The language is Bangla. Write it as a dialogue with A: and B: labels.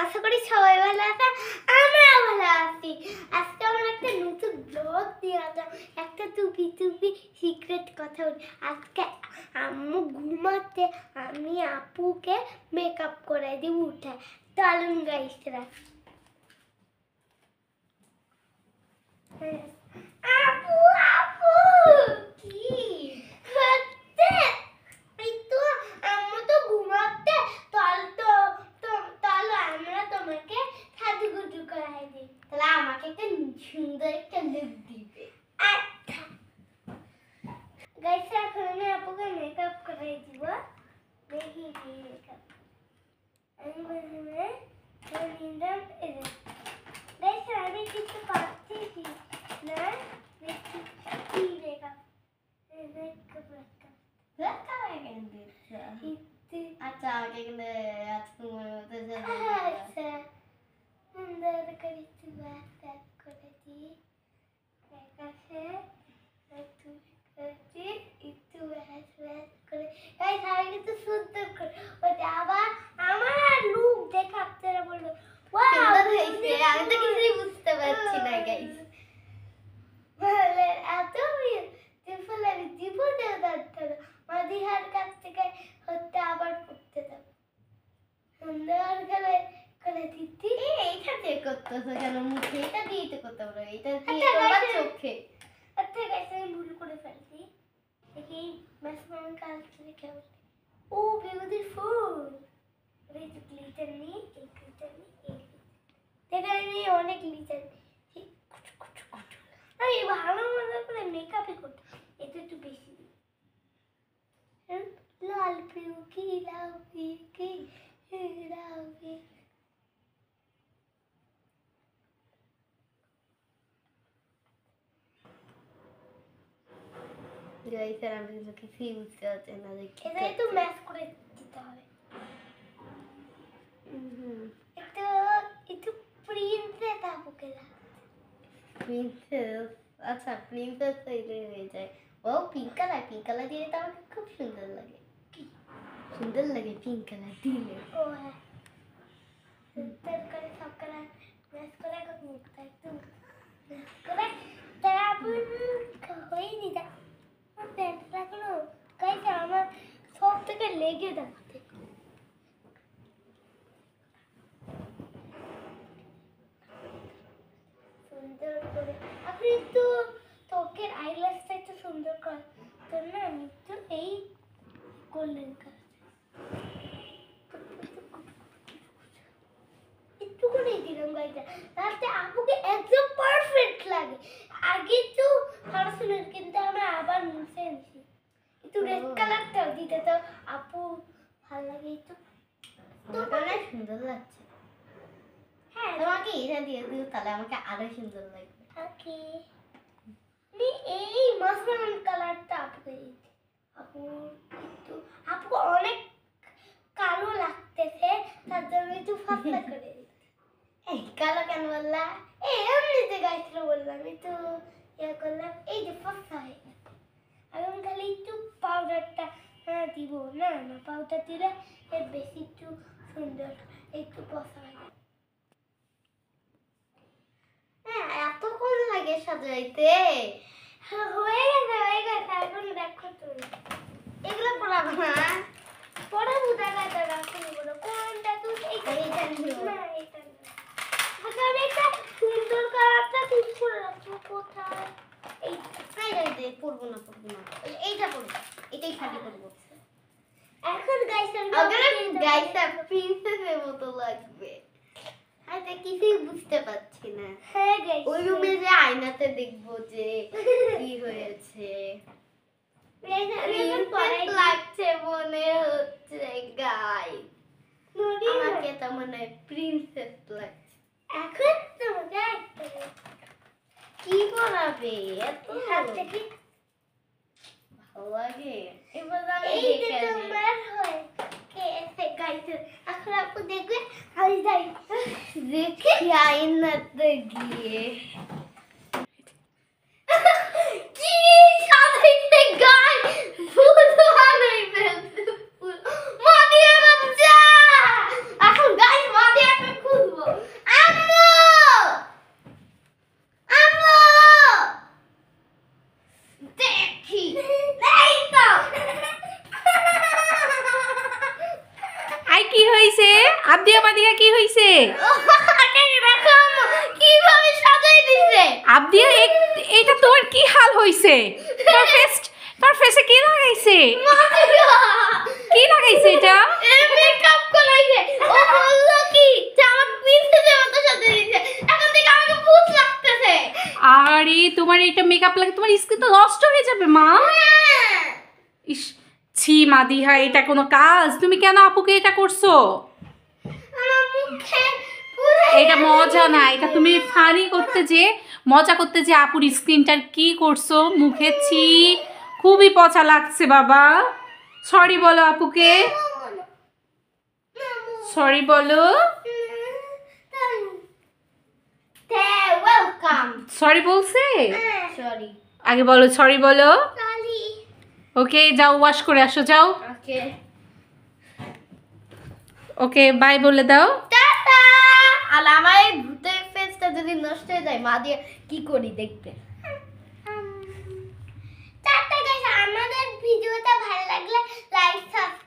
A: আশা করি সবাই ভালো আছে, আমরাও ভালো আছি। আজকে আমার একটা নতুন ব্লগ দিয়ে আসলাম, একটা টুপি টুপি সিক্রেট কথা বলি। আজকে আম্মু ঘুমাতে আমি আপুকে মেকআপ করে দিব উঠে। চলুন গাইসরা। আপু আপু কি হচ্ছে? এই তো আম্মু তো ঘুমাতে, তাহলে আমরা তোমাকে সাজুগুজু করাই দিই। তাহলে আমাকে একটা সুন্দর একটা লুক দিবে। আচ্ছা গাইস, এখন আমি আপুকে মেকআপ করাই দিব। দেখি কি মেকআপ আমি বলবো নিলাম। গাইস আমি কিছু পাচ্ছি না, দেখি কি মেকআপ
B: আচ্ছা আগে কিন্তু রাজকুমার মতো
A: আচ্ছা সুন্দর করে একটু ব্যাক করে দিই। আছে একটু একটু ব্যাক করে এই সাইড একটু সুন্দর করে ওটা আবার আমার লুক দেখে আপনারা বলবো ওয়াও
B: হয়েছে। আমি তো কিছুই বুঝতে পারছি না গাইস।
A: বলে এত ত্রিপুল আমি ত্রিপুল দেওয়া দরকার মাদিহার কাছ থেকে হতে আবার করতে দাও সুন্দর করে করে দিচ্ছি।
B: এইটা দিয়ে করতেছো কেন? মুখে এটা দিয়ে তো করতে পারো, এটা দিয়ে
A: আচ্ছা,
B: করবা
A: গাইস,
B: চোখে।
A: আচ্ছা গাইস আমি ভুল করে ফেলছি। দেখি ম্যাসমান কাল থেকে কেমন। ও বিউটিফুল। এই যে গ্লিটার নিয়ে এই গ্লিটার নিয়ে এই দেখে আমি অনেক গ্লিটার আমি ভালো মজা করে মেকআপই করতে এটা একটু বেশি দিই। লাল পিউকি লাল পিউকি লাল পিউকি।
B: গাইস আর আমি কিছু কিছুই বুঝতে পারছি না যে কি
A: এটা একটু ম্যাচ করে দিতে হবে। একটু একটু প্রিন্সেস আপুকে
B: প্রিন্সেস। আচ্ছা প্রিন্সেস তো এটাই হয়ে যায়। ও পিঙ্ক কালার দিলে তো আমাকে খুব সুন্দর লাগে।
A: কি
B: সুন্দর লাগে পিঙ্ক কালার দিলে।
A: ও হ্যাঁ সুন্দর করে সব কালার ম্যাচ করে মুখটা একটু ম্যাচ করে তারপর হয়নি যা আমার প্যান্টটা কোনো গাইছে আমার সব থেকে লেগে যাচ্ছে। সুন্দর করে আপনি একটু ত্বকের আইল্যাশটা একটু সুন্দর করার জন্য আমি একটু এই গোল্ডেন কালার একটু করে দিলাম গাইটা, তাতে আপুকে একদম পারফেক্ট লাগে। আগে তো ভালো ছিল কিন্তু আমরা আবার মুছে নিছি। একটু রেড কালারটাও দিতে তো আপু ভালো লাগে একটু।
B: তোমাকে অনেক সুন্দর লাগছে।
A: হ্যাঁ
B: তোমাকে এটা দিয়ে দিও তাহলে আমাকে আরো সুন্দর লাগবে।
A: ওকে আমি এই মাসমান কালারটা আপুকে দিচ্ছি। আপু একটু আপু অনেক কালো লাগতেছে তার জন্য একটু ফাঁসলা করে দিচ্ছি।
B: এই কালো কেন বললা?
A: এই এমনিতে গাইছিল বললাম একটু ইয়ে করলাম এই যে ফসা হয়ে গেছে। এখন খালি একটু পাউডারটা দিব না না পাউডার দিলে এর বেশি একটু সুন্দর একটু ফসা হয়ে যাবে।
B: হ্যাঁ এতক্ষণ লাগে সাজাইতে।
A: হয়ে গেছে এখন দেখো তুমি
B: এগুলো পড়াবো না।
A: পরে বুঝা গেছে রাখুন বলো কোনটা তুই এইটা
B: এইটা নিও।
A: না এইটা না। আচ্ছা আমি একটা সুন্দর কালারটা ঠিক করে রাখবো কোথায় এই
B: এই পড়বো না এইটা পড়বো, এটাই খালি পড়বো।
A: এখন গাইস
B: আগে গাইসটা প্রিন্সেসের মতো লাগবে। আরে কিছুই বুঝতে পারছি না।
A: হ্যাঁ গাইস
B: ওই রুমে যে আয়নাতে দেখবো যে কি হয়েছে। প্রিন্সেস লাগছে মনে হচ্ছে গাইস। আমাকে তো মনে হয় প্রিন্সেস লাগছে।
A: এখন তো দেখ
B: কি করাবে এত
A: হাত থেকে
B: ভালো লাগে। এবার আমি
A: এই যে
B: দেখে আসি।
A: তোমার হয় কে এসে গাইস এখন আপু দেখবে আমি যাই
B: দেখি আয়নাতে গিয়ে কি সাজাইতে গায় ভূত বানাই ফেলছে। মাদিয়া বাচ্চা এখন গাইস মাদিয়াকে খুব
C: আই কি হইছে? আব্দি আমাদিকে কি হইছে?
B: দেখো আম্মু কিভাবে সাজাই দিছে।
C: আব্দি এটা তোর কি হাল হইছে? তোর ফেসে কি লাগাইছে? কি লাগাইছে এটা?
B: মেকআপ করাইছে। ও বললো কি যে আমার প্রিন্সেসের মতো সাজিয়ে দিছে, এখন থেকে আমাকে ভূত লাগতেছে।
C: আরে তোমার এটা মেকআপ লাগে, তোমার স্কিন তো নষ্ট হয়ে যাবে মা। ইস, ছি মাদিহা, এটা কোনো কাজ? তুমি কেন আপুকে এটা করছো?
B: আমার মুখে পুরো
C: এটা মজা না, এটা তুমি ফানি করতে যে মজা করতে যে আপুর স্কিনটার কি করছো মুখে। ছি, খুবই পচা লাগছে বাবা। সরি বলো আপুকে, সরি বলো।
B: ওয়েলকাম।
C: সরি বলছে?
B: সরি।
C: আগে বলো সরি বলো।
A: সরি।
C: ওকে যাও, ওয়াশ করে আসো, যাও।
B: ওকে
C: ওকে বাই বলে দাও।
B: টাটা। আর আমার এই ভূতের ফেসটা যদি নষ্ট হয়ে যায়, মা দিয়ে কি করি দেখতে।
A: টাটা গাইস, আমাদের ভিডিওটা ভালো লাগলে লাইক সাবস্ক্রাইব